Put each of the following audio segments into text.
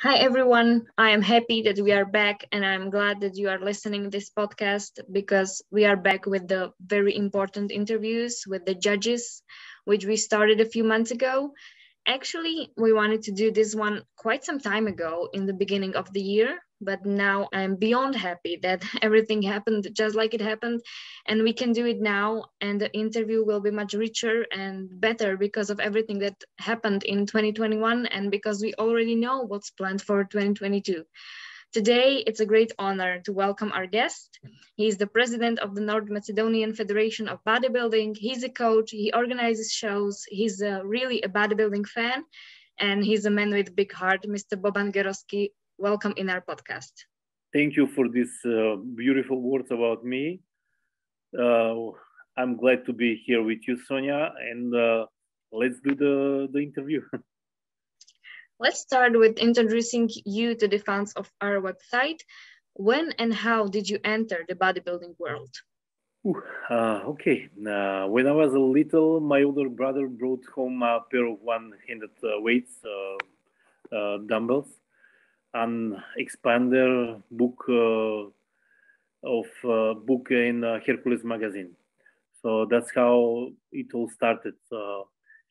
Hi everyone. I am happy that we are back and I'm glad that you are listening this podcast because we are back with the very important interviews with the judges which we started a few months ago. Actually, we wanted to do this one quite some time ago in the beginning of the year, but now I'm beyond happy that everything happened just like it happened, and we can do it now. And the interview will be much richer and better because of everything that happened in 2021 and because we already know what's planned for 2022. Today, it's a great honor to welcome our guest. He's the president of the North Macedonian Federation of Bodybuilding. He's a coach, he organizes shows, he's really a bodybuilding fan, and he's a man with big heart, Mr. Boban Gjoroski. Welcome in our podcast. Thank you for these beautiful words about me. I'm glad to be here with you, Sonia, and let's do the interview. Let's start with introducing you to the fans of our website. When and how did you enter the bodybuilding world? Okay. When I was a little, my older brother brought home a pair of one-handed weights, dumbbells, an expander book book in Hercules magazine. So that's how it all started.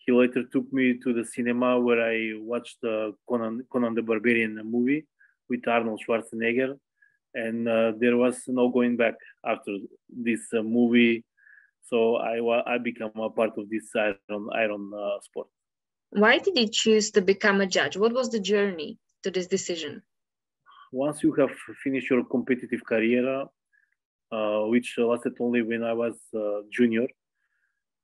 He later took me to the cinema where I watched Conan the Barbarian movie with Arnold Schwarzenegger, and there was no going back after this movie. So I became a part of this iron sport. Why did you choose to become a judge? What was the journey to this decision? Once you have finished your competitive career, which lasted only when I was junior,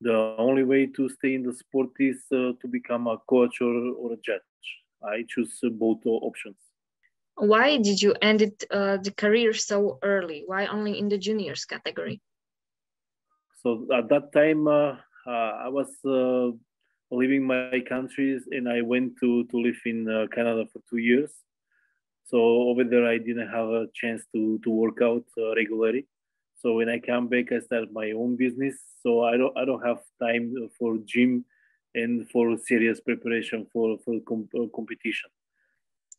the only way to stay in the sport is to become a coach or a judge. I choose both options. Why did you end the career so early? Why only in the juniors category? So at that time, I was leaving my countries and I went to live in Canada for 2 years. So over there, I didn't have a chance to work out regularly. So when I come back, I start my own business. So I don't have time for gym and for serious preparation for competition.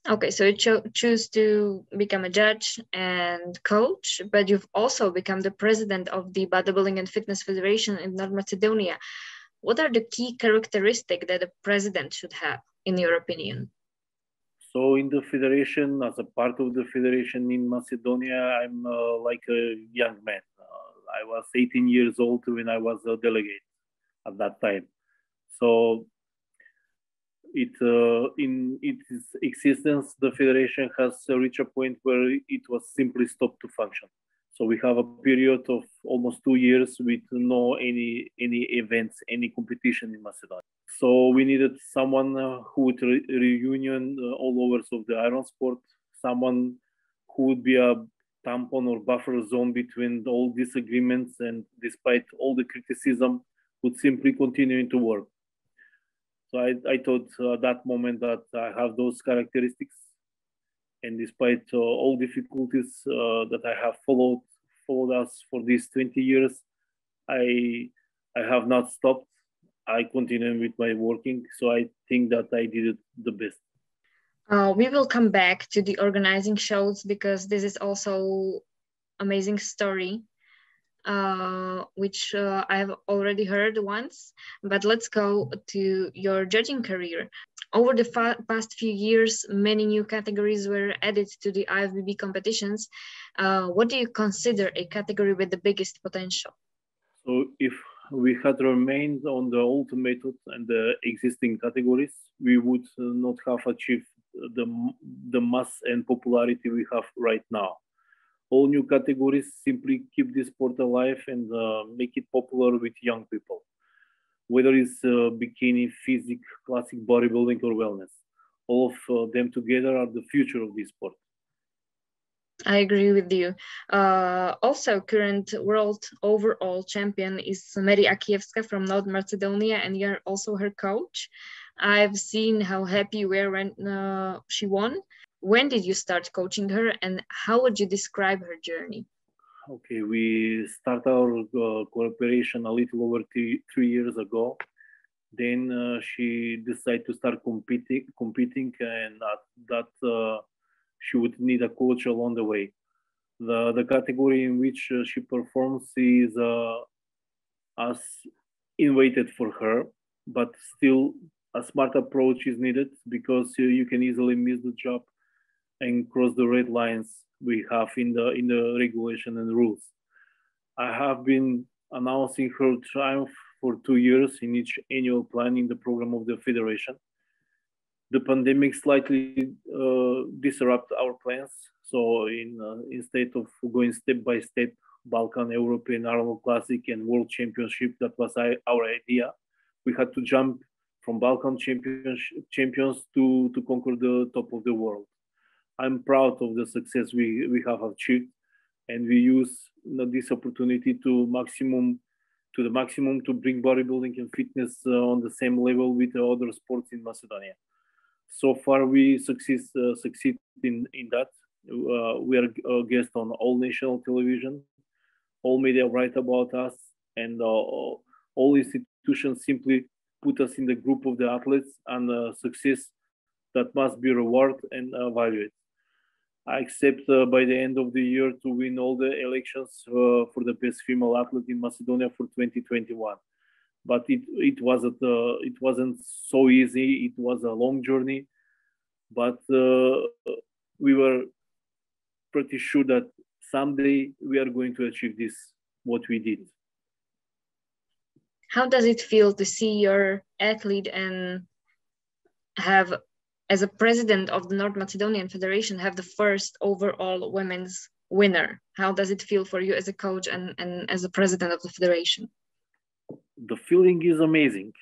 Okay, so you choose to become a judge and coach, but you've also become the president of the Bodybuilding and Fitness Federation in North Macedonia. What are the key characteristics that a president should have, in your opinion? So in the federation, as a part of the federation in Macedonia, I'm like a young man. I was 18 years old when I was a delegate at that time. So in its existence, the federation has reached a point where it was simply stopped to function. So we have a period of almost 2 years with no any events, any competition in Macedonia. So we needed someone who would reunion all overs of the iron sport, someone who would be a tampon or buffer zone between all disagreements and despite all the criticism would simply continue to work. So I thought at that moment that I have those characteristics, and despite all difficulties that I have followed us for these 20 years, I have not stopped. I continue with my working, so I think that I did it the best. We will come back to the organizing shows because this is also amazing story, which I've already heard once. But let's go to your judging career. Over the past few years, many new categories were added to the IFBB competitions. What do you consider a category with the biggest potential? So if we had remained on the old method and the existing categories, we would not have achieved the mass and popularity we have right now. All new categories simply keep this sport alive and make it popular with young people. Whether it's bikini, physique, classic bodybuilding, or wellness, all of them together are the future of this sport. I agree with you. Also, current world overall champion is Meri Akievska from North Macedonia, and you're also her coach. I've seen how happy you were when she won. When did you start coaching her, and how would you describe her journey? Okay, we started our cooperation a little over 3 years ago. Then she decided to start competing, and that she would need a coach along the way. The category in which she performs is as innovated for her, but still a smart approach is needed, because you can easily miss the job and cross the red lines we have in the regulation and rules. I have been announcing her triumph for 2 years in each annual plan in the program of the federation. The pandemic slightly disrupted our plans. So instead of going step by step, Balkan, European, Arnold Classic, and World Championship, that was our idea. We had to jump from Balkan champions to conquer the top of the world. I'm proud of the success we have achieved, and we use this opportunity to the maximum to bring bodybuilding and fitness on the same level with the other sports in Macedonia. So far, we succeed in that. We are a guest on all national television. All media write about us, and all institutions simply put us in the group of the athletes and success that must be rewarded and valued. I accept by the end of the year to win all the elections for the best female athlete in Macedonia for 2021. But it wasn't so easy. It was a long journey, but we were pretty sure that someday we are going to achieve this, what we did. How does it feel to see your athlete and have, as a president of the North Macedonian Federation, have the first overall women's winner? How does it feel for you as a coach and as a president of the federation? The feeling is amazing.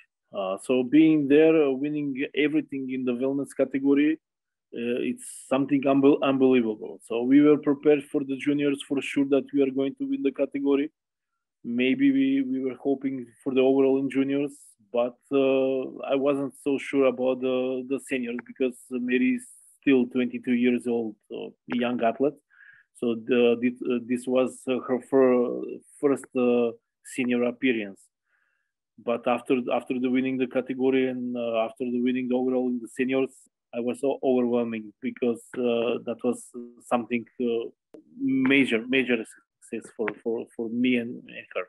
So being there, winning everything in the wellness category, it's something unbelievable. So we were prepared for the juniors for sure that we are going to win the category. Maybe we were hoping for the overall in juniors, but I wasn't so sure about the seniors, because Meri is still 22 years old, so a young athlete. So this was her first senior appearance. But after the winning the category and after the winning the overall in the seniors, I was so overwhelming, because that was something major success for me and her.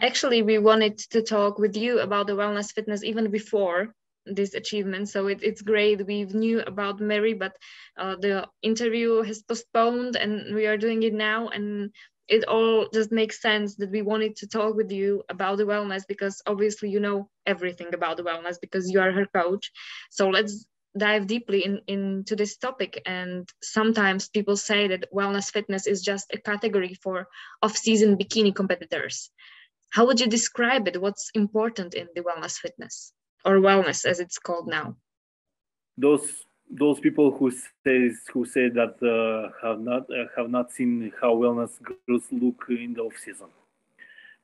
Actually, we wanted to talk with you about the wellness fitness even before this achievement. So it's great. We knew about Meri, but the interview has postponed and we are doing it now. And it all just makes sense that we wanted to talk with you about the wellness, because obviously you know everything about the wellness because you are her coach. So let's dive deeply into this topic. And sometimes people say that wellness fitness is just a category for off-season bikini competitors. How would you describe it? What's important in the wellness fitness, or wellness as it's called now? Those people who say that have not seen how wellness girls look in the off season.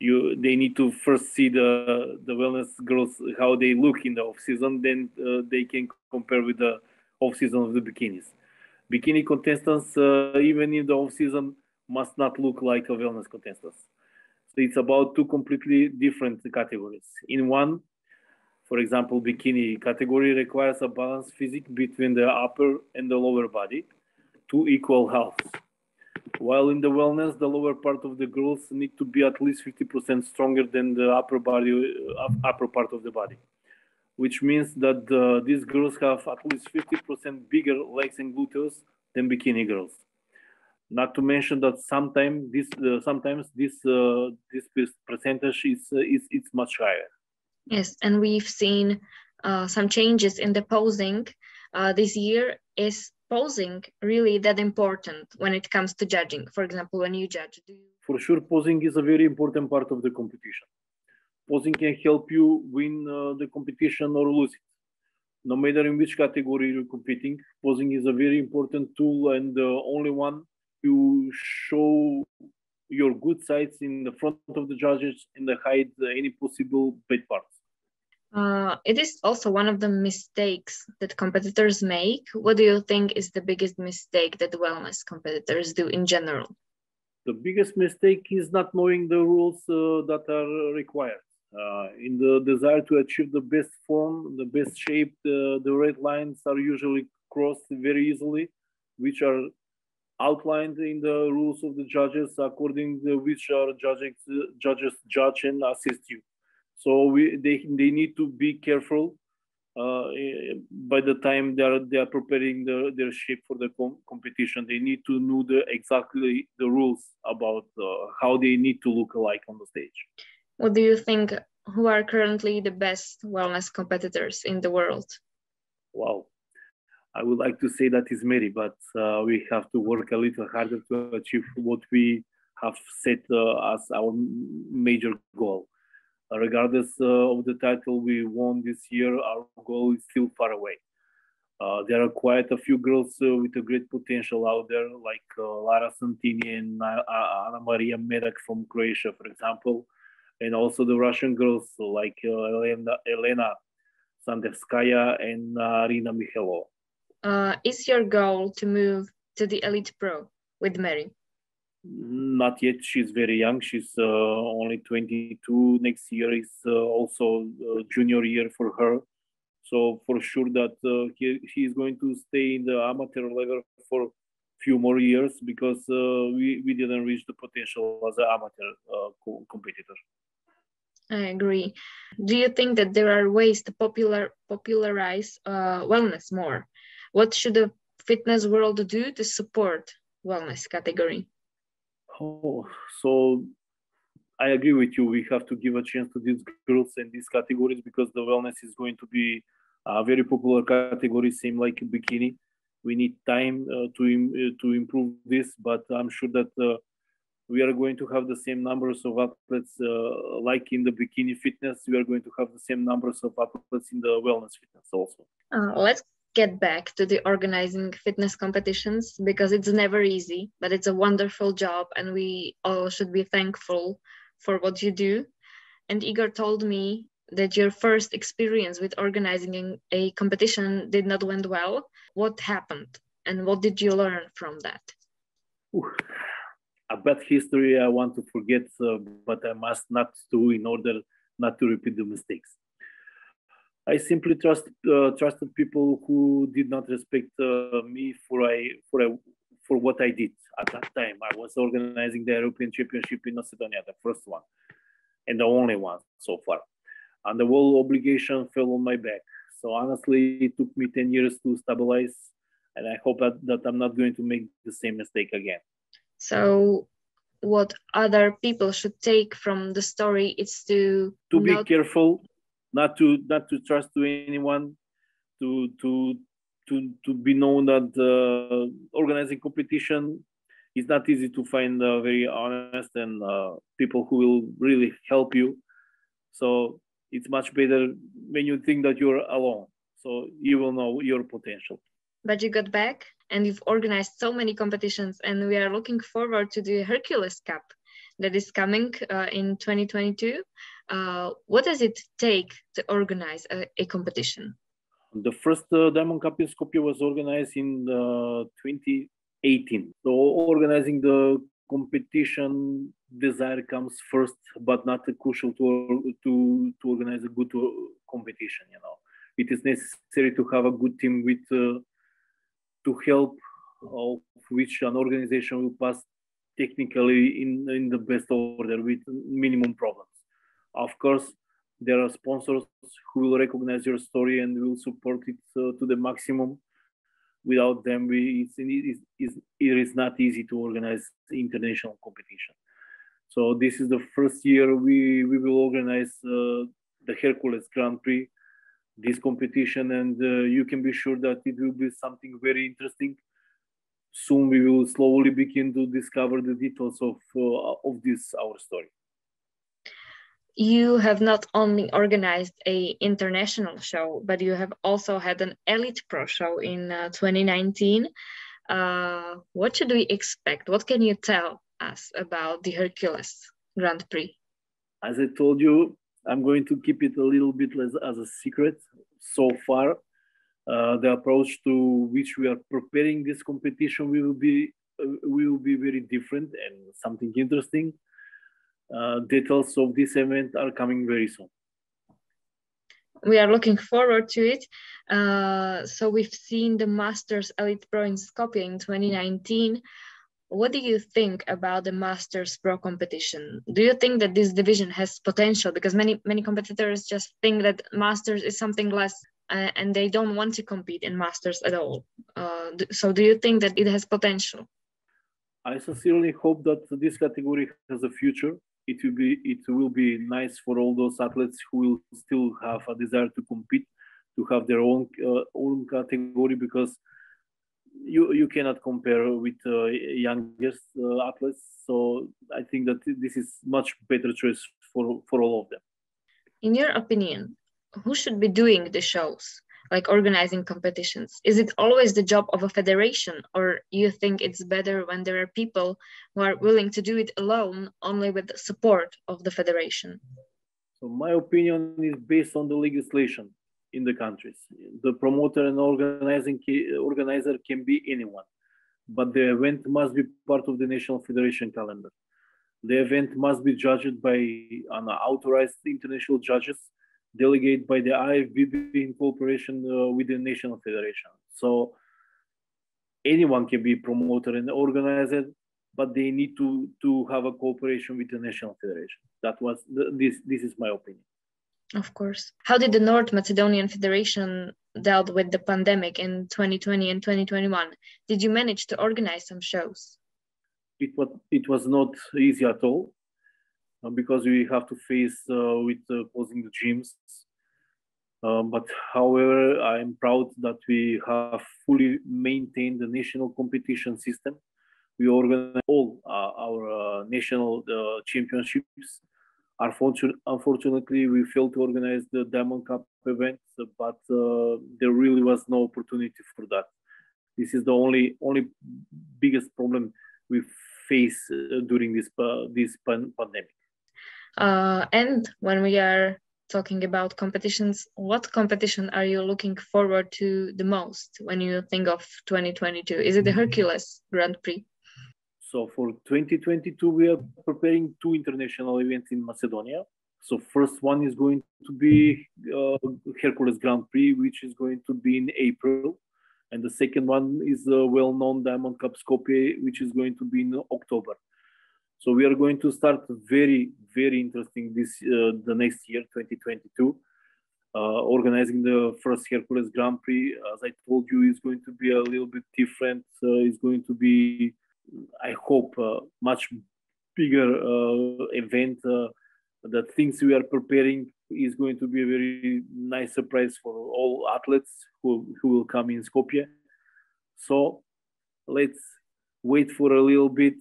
They need to first see the wellness girls how they look in the off season, then they can compare with the off season of the bikinis. Bikini contestants, even in the off season, must not look like a wellness contestants. So it's about two completely different categories. In one, for example, bikini category requires a balanced physique between the upper and the lower body, two equal halves. While in the wellness, the lower part of the girls need to be at least 50% stronger than the upper part of the body, which means that these girls have at least 50% bigger legs and gluteus than bikini girls. Not to mention that sometimes this percentage is much higher. Yes, and we've seen some changes in the posing this year. Is posing really that important when it comes to judging? For example, when you judge, For sure, posing is a very important part of the competition. Posing can help you win the competition or lose it. No matter in which category you're competing, posing is a very important tool and the only one to show your good sides in the front of the judges and hide any possible bad parts. It is also one of the mistakes that competitors make. What do you think is the biggest mistake that wellness competitors do in general? The biggest mistake is not knowing the rules that are required. In the desire to achieve the best form, the best shape, the red lines are usually crossed very easily, which are outlined in the rules of the judges, according to which our judges judge and assist you. So they need to be careful by the time they are preparing their shape for the competition. They need to know exactly the rules about how they need to look alike on the stage. What do you think? Who are currently the best wellness competitors in the world? Wow. I would like to say that is Meri, but we have to work a little harder to achieve what we have set as our major goal. Regardless of the title we won this year, our goal is still far away. There are quite a few girls with a great potential out there, like Lara Santini and Anna Maria Medak from Croatia, for example, and also the Russian girls like Elena Sandevskaya and Arina Mikhailova. Is your goal to move to the Elite Pro with Meri? Not yet. She's very young. She's only 22. Next year is also junior year for her. So for sure that she is going to stay in the amateur level for a few more years because we didn't reach the potential as an amateur competitor. I agree. Do you think that there are ways to popularize wellness more? What should the fitness world do to support wellness category? Oh, so I agree with you. We have to give a chance to these girls and these categories because the wellness is going to be a very popular category, same like bikini. We need time to improve this, but I'm sure that we are going to have the same numbers of athletes like in the BikiniFitness. We are going to have the same numbers of athletes in the wellness fitness also. Let's get back to the organizing fitness competitions because it's never easy, but it's a wonderful job and we all should be thankful for what you do. And Igor told me that your first experience with organizing a competition did not went well. What happened and what did you learn from that? A bad history I want to forget, but I must not do in order not to repeat the mistakes. I simply trusted people who did not respect me for what I did at that time. I was organizing the European Championship in Macedonia, the first one and the only one so far. And the whole obligation fell on my back. So honestly, it took me 10 years to stabilize, and I hope that I'm not going to make the same mistake again. So what other people should take from the story is to be careful, not to trust to anyone, to be known that organizing competition is not easy to find very honest and people who will really help you. So it's much better when you think that you're alone. So you will know your potential. But you got back and you've organized so many competitions, and we are looking forward to the Hercules Cup that is coming in 2022. What does it take to organize a competition? The first Diamond Cup in Skopje was organized in 2018. So organizing the competition desire comes first, but not crucial to organize a good competition. You know, it is necessary to have a good team with to help, of which an organization will pass technically in the best order with minimum problems. Of course, there are sponsors who will recognize your story and will support it to the maximum. Without them, it is not easy to organize international competition. So this is the first year we will organize the Hercules Grand Prix, this competition, and you can be sure that it will be something very interesting. Soon we will slowly begin to discover the details of this our story. You have not only organized an international show, but you have also had an Elite Pro show in 2019. What should we expect? What can you tell us about the Hercules Grand Prix? As I told you, I'm going to keep it a little bit as a secret so far. The approach to which we are preparing this competition will be very different and something interesting. details of this event are coming very soon. We are looking forward to it. So we've seen the Masters Elite Pro in Skopje in 2019. What do you think about the Masters Pro competition? Do you think that this division has potential? Because many competitors just think that Masters is something less and they don't want to compete in Masters at all. So do you think that it has potential? I sincerely hope that this category has a future. It will be nice for all those athletes who will still have a desire to compete, to have their own category, because you cannot compare with youngest athletes. So I think that this is much better choice for all of them. In your opinion, who should be doing the shows, like organizing competitions? Is it always the job of a federation, or you think it's better when there are people who are willing to do it alone, only with the support of the federation? So my opinion is based on the legislation in the countries. The promoter and organizer can be anyone, but the event must be part of the national federation calendar. The event must be judged by an authorized international judges, delegated by the IFBB in cooperation with the national federation. So anyone can be promoter and organizer, but they need to have a cooperation with the national federation. This is my opinion. Of course. How did the North Macedonian Federation dealt with the pandemic in 2020 and 2021? Did you manage to organize some shows? It was not easy at all, because we have to face with closing the gyms. But however, I am proud that we have fully maintained the national competition system. We organize all our national championships. Unfortunately, we failed to organize the Diamond Cup event, but there really was no opportunity for that. This is the only biggest problem we face during this pandemic. And when we are talking about competitions, what competition are you looking forward to the most when you think of 2022? Is it the Hercules Grand Prix? So for 2022, we are preparing 2 international events in Macedonia. So first one is going to be Hercules Grand Prix, which is going to be in April. And the second one is the well-known Diamond Cup Skopje, which is going to be in October. So we are going to start very, very interesting the next year, 2022, organizing the first Hercules Grand Prix. As I told you, is going to be a little bit different. It's going to be, I hope, a much bigger event. The things we are preparing is going to be a very nice surprise for all athletes who will come in Skopje. So let's wait for a little bit.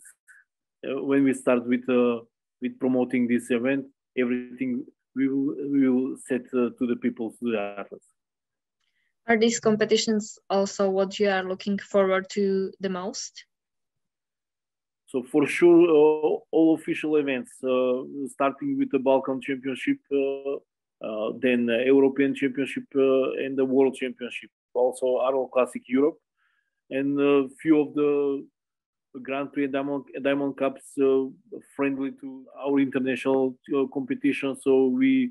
When we start with promoting this event, everything we will set to the people, to the athletes. Are these competitions also what you are looking forward to the most? So for sure, all official events, starting with the Balkan Championship, then European Championship and the World Championship, also Arnold Classic Europe, and a few of the Grand Prix and Diamond Cups friendly to our international competition. So we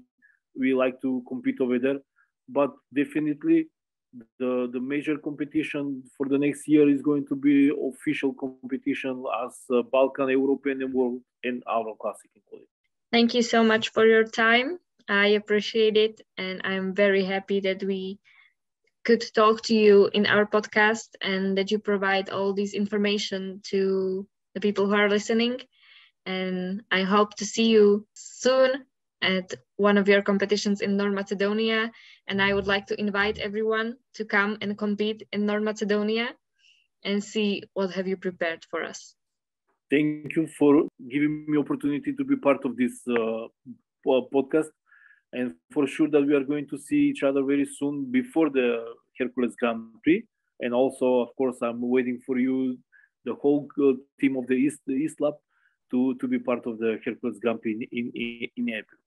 like to compete over there. But definitely the major competition for the next year is going to be official competition as Balkan, European, and World, and Arnold Classic included. Thank you so much for your time. I appreciate it, and I'm very happy that we could talk to you in our podcast and that you provide all this information to the people who are listening. And I hope to see you soon at one of your competitions in North Macedonia. And I would like to invite everyone to come and compete in North Macedonia and see what have you prepared for us. Thank you for giving me opportunity to be part of this podcast. And for sure that we are going to see each other very soon before the Hercules Grand Prix. And also, of course, I'm waiting for you, the whole team of the East Lab, to be part of the Hercules Grand Prix in April.